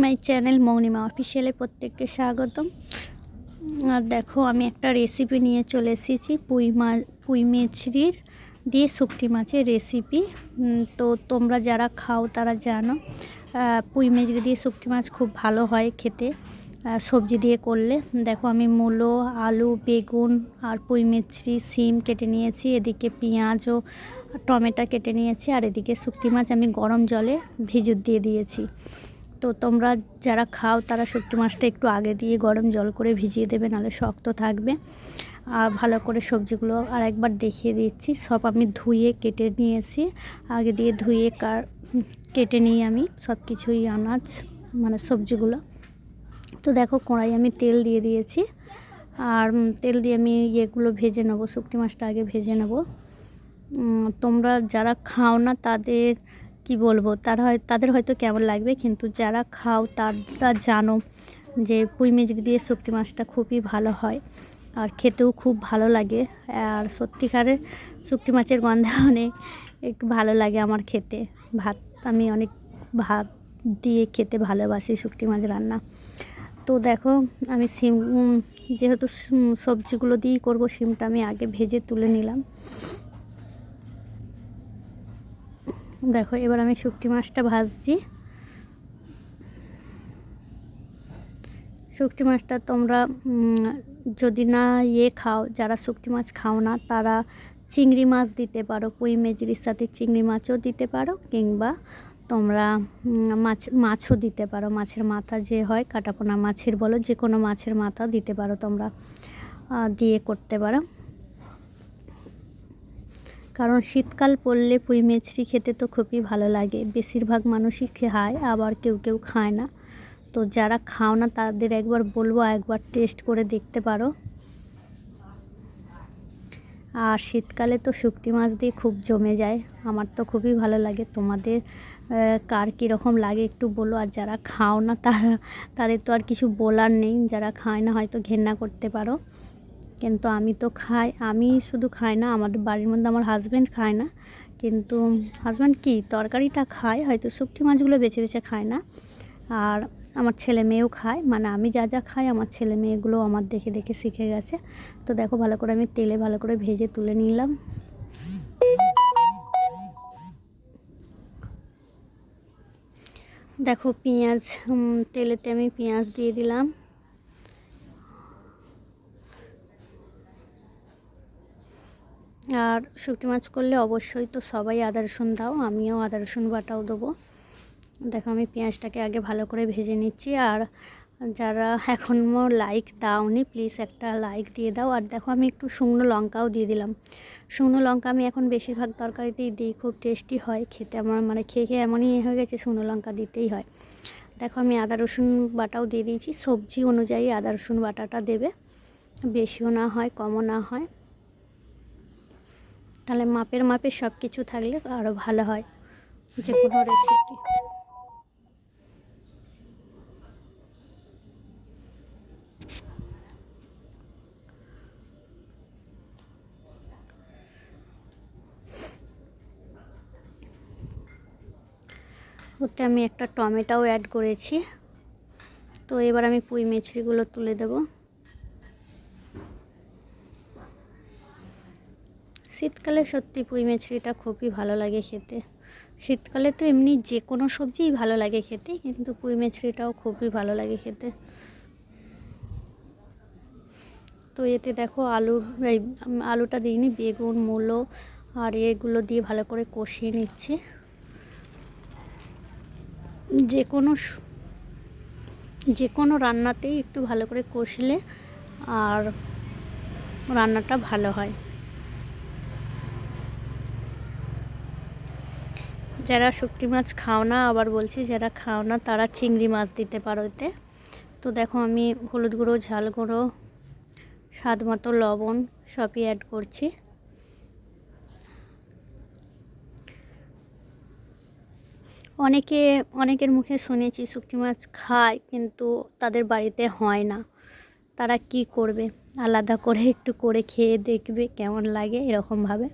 My channel মৌনিমা অফিসিয়ালে প্রত্যেককে স্বাগতম। আর দেখো আমি একটা রেসিপি নিয়ে চলে এসেছি পুঁই মেচড়ির দিয়ে শুকটি মাছের রেসিপি। তো তোমরা যারা খাও তারা জানো পুঁই মেচড়ি দিয়ে শুকটি মাছ খুব ভালো হয় খেতে সবজি দিয়ে করলে। দেখো আমি মূলো, আলু, বেগুন আর পুঁই মেচড়ি, সিম কেটে নিয়েছি, এদিকে পেঁয়াজ ও টমেটো কেটে নিয়েছি, আর এদিকে শুকটি মাছ আমি গরম জলে ভিজুত দিয়ে দিয়েছি। তো তোমরা যারা খাও তারা শুকটি মাছটা একটু আগে দিয়ে গরম জল করে ভিজিয়ে দেবে, নাহলে শক্ত থাকবে। আর ভালো করে সবজিগুলো আর একবার দেখিয়ে দিচ্ছি। সব আমি ধুয়ে কেটে নিয়েছি, আগে দিয়ে ধুয়ে কেটে নিয়ে আমি সব কিছুই আনাজ মানে সবজিগুলো। তো দেখো কড়াই আমি তেল দিয়ে দিয়েছি, আর তেল দিয়ে আমি ইয়েগুলো ভেজে নেবো, শুকটি মাছটা আগে ভেজে নেবো। তোমরা যারা খাও না তাদের কি বলবো, তাদের হয়তো কেমন লাগবে, কিন্তু যারা খাও তারা জানো যে পুঁই মেচড়ি দিয়ে শুকটি মাছটা খুবই ভালো হয় আর খেতেও খুব ভালো লাগে। আর সত্যিকারের শুকটি মাছের গন্ধে অনেক ভালো লাগে আমার খেতে। আমি অনেক ভাত দিয়ে খেতে ভালোবাসি শুকটি মাছ রান্না। তো দেখো আমি সিম, যেহেতু সবজিগুলো দিয়েই করবো, সিমটা আমি আগে ভেজে তুলে নিলাম। দেখো এবার আমি শুকটি মাছটা ভাজছি। শুকটি মাছটা তোমরা যদি না খাও, যারা শুকটি মাছ খাও না তারা চিংড়ি মাছ দিতে পারো, পুঁই মেচড়ির সাথে চিংড়ি মাছও দিতে পারো, কিংবা তোমরা মাছও দিতে পারো। মাছের মাথা যে হয়, কাটাপোনা মাছের বলো, যে কোনো মাছের মাথা দিতে পারো, তোমরা দিয়ে করতে পারো। কারণ শীতকাল পড়লে পুঁই মেচড়ি খেতে তো খুবই ভালো লাগে। বেশিরভাগ মানুষই খায়, আবার কেউ কেউ খায় না। তো যারা খাও না তাদের একবার বলবো একবার টেস্ট করে দেখতে পারো। আর শীতকালে তো শুকটি মাছ দিয়ে খুব জমে যায়, আমার তো খুবই ভালো লাগে। তোমাদের কার কীরকম লাগে একটু বলো। আর যারা খাও না তাদের তো আর কিছু বলার নেই, যারা খায় না হয়তো ঘেন্না করতে পারো, কিন্তু আমি তো খাই। আমি শুধু খাই না, আমাদের বাড়ির মধ্যে আমার হাজব্যান্ড খায় না, কিন্তু হাজব্যান্ড কি তরকারিটা খায়, হয়তো শুকটি মাছগুলো বেছে বেছে খায় না। আর আমার ছেলে মেয়েও খায়, মানে আমি যা যা খাই আমার ছেলে মেয়েগুলো আমার দেখে দেখে শিখে গেছে। তো দেখো ভালো করে আমি তেলে ভালো করে ভেজে তুলে নিলাম। দেখো পেঁয়াজ, তেলেতে আমি পেঁয়াজ দিয়ে দিলাম। আর শুকটি মাছ করলে অবশ্যই তো সবাই আদা রসুন দাও, আমিও আদা রসুন বাটাও দেবো। দেখো আমি পেঁয়াজটাকে আগে ভালো করে ভেজে নিচ্ছি। আর যারা এখনও লাইক দাওনি প্লিজ একটা লাইক দিয়ে দাও। আর দেখো আমি একটু শুকনো লঙ্কাও দিয়ে দিলাম। শুকনো লঙ্কা আমি এখন বেশিরভাগ তরকারিতেই দিই, খুব টেস্টি হয় খেতে। আমার মানে খেয়ে খেয়ে এমনই হয়ে গেছে, শুকনো লঙ্কা দিতেই হয়। দেখো আমি আদা রসুন বাটাও দিয়ে দিয়েছি। সবজি অনুযায়ী আদা রসুন বাটাটা দেবে, বেশিও না হয় কমও না হয়, তাহলে মাপের সব কিছু থাকলে আরও ভালো হয় যে কোনো রেসিপি। ওতে আমি একটা টমেটোও অ্যাড করেছি। তো এবার আমি পুঁই মেচড়িগুলো তুলে দেব। শীতকালে সত্যি পুঁই মেচড়িটা খুবই ভালো লাগে খেতে। শীতকালে তো এমনি যে কোনো সবজিই ভালো লাগে খেতে, কিন্তু পুঁই মেচড়িটাও খুবই ভালো লাগে খেতে। তো এতে দেখো আলুটা দিইনি, বেগুন, মূলো আর এগুলো দিয়ে ভালো করে কষিয়ে নিচ্ছি। যে কোনো রান্নাতেই একটু ভালো করে কষলে আর রান্নাটা ভালো হয়। যারা শুকটি মাছ খাও না, আবার বলছি যারা খাও না তারা চিংড়ি মাছ দিতে পারো এতে। তো দেখো আমি হলুদ গুঁড়ো, ঝাল গুঁড়ো, স্বাদ মতো লবণ সবই অ্যাড করছি। অনেকের মুখে শুনেছি শুকটি মাছ খায়, কিন্তু তাদের বাড়িতে হয় না। তারা কি করবে, আলাদা করে একটু করে খেয়ে দেখবে কেমন লাগে এরকমভাবে।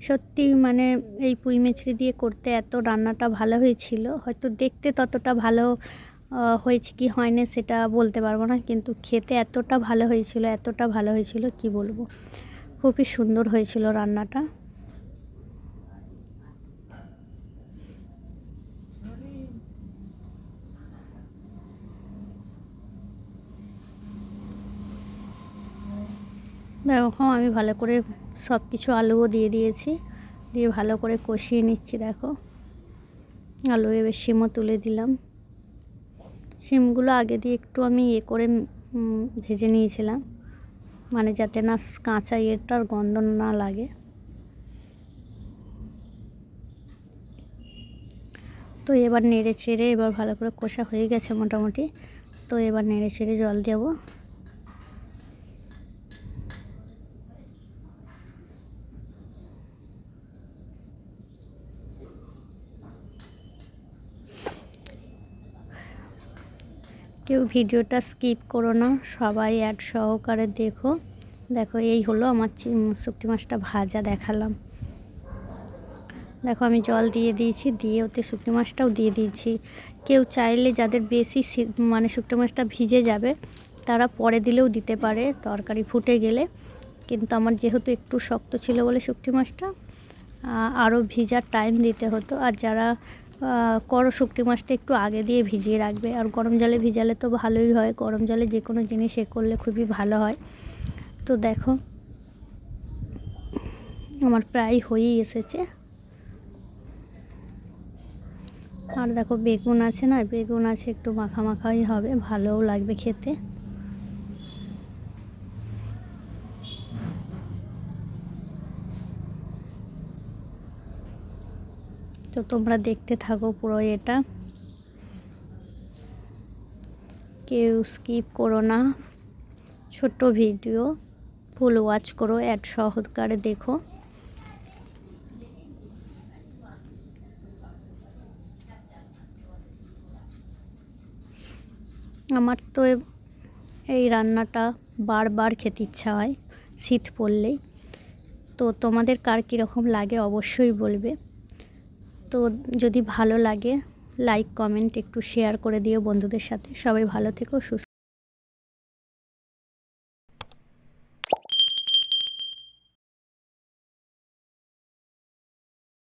সত্যি মানে এই পুঁই মেচড়ি দিয়ে করতে এত রান্নাটা ভালো হয়েছিল, হয়তো দেখতে ততটা ভালো হয়েছে কি হয়নি সেটা বলতে পারবো না, কিন্তু খেতে এতটা ভালো হয়েছিল, এতটা ভালো হয়েছিল কি বলবো, খুবই সুন্দর হয়েছিল রান্নাটা। দেখো আমি ভালো করে সব কিছু আলুও দিয়ে দিয়েছি, দিয়ে ভালো করে কষিয়ে নিচ্ছি। দেখো আলু এবার শিমও তুলে দিলাম। শিমগুলো আগে দিয়ে একটু আমি করে ভেজে নিয়েছিলাম, মানে যাতে না কাঁচা ইয়েটার গন্ধ না লাগে। তো এবার নেড়ে চেড়ে এবার ভালো করে কষা হয়ে গেছে মোটামুটি। তো এবার নেড়ে চেড়ে জল দেবো। কেউ ভিডিওটা স্কিপ করো না, সবাই অ্যাড সহকারে দেখো। দেখো এই হলো আমার শুকটি মাছটা ভাজা দেখালাম। দেখো আমি জল দিয়ে দিয়েছি, দিয়ে ওতে শুকটি মাছটাও দিয়ে দিয়েছি। কেউ চাইলে যাদের বেশি মানে শুকটি মাছটা ভিজে যাবে তারা পরে দিলেও দিতে পারে তরকারি ফুটে গেলে, কিন্তু আমার যেহেতু একটু শক্ত ছিল বলে শুকটি মাছটা আরও ভিজার টাইম দিতে হতো। আর যারা করো শুকটি মাছটা একটু আগে দিয়ে ভিজিয়ে রাখবে, আর গরম জলে ভিজালে তো ভালোই হয়, গরম জলে যে কোনো জিনিস এ করলে খুবই ভালো হয়। তো দেখো আমার প্রায় হয়েই এসেছে। আর দেখো বেগুন আছে না, বেগুন আছে, একটু মাখা মাখাই হবে, ভালোও লাগবে খেতে। তো তোমরা দেখতে থাকো পুরো এটা, কেউ স্কিপ করো না। ছোট্ট ভিডিও, ফুল ওয়াচ করো, অ্যাড সহকারে দেখো। আমার তো এই রান্নাটা বারবার খেতে ইচ্ছা হয় শীত পড়লেই। তো তোমাদের কার কীরকম লাগে অবশ্যই বলবে। তো যদি ভালো লাগে লাইক কমেন্ট একটু শেয়ার করে দিও বন্ধুদের সাথে। সবাই ভালো থেকো, সুস্থ।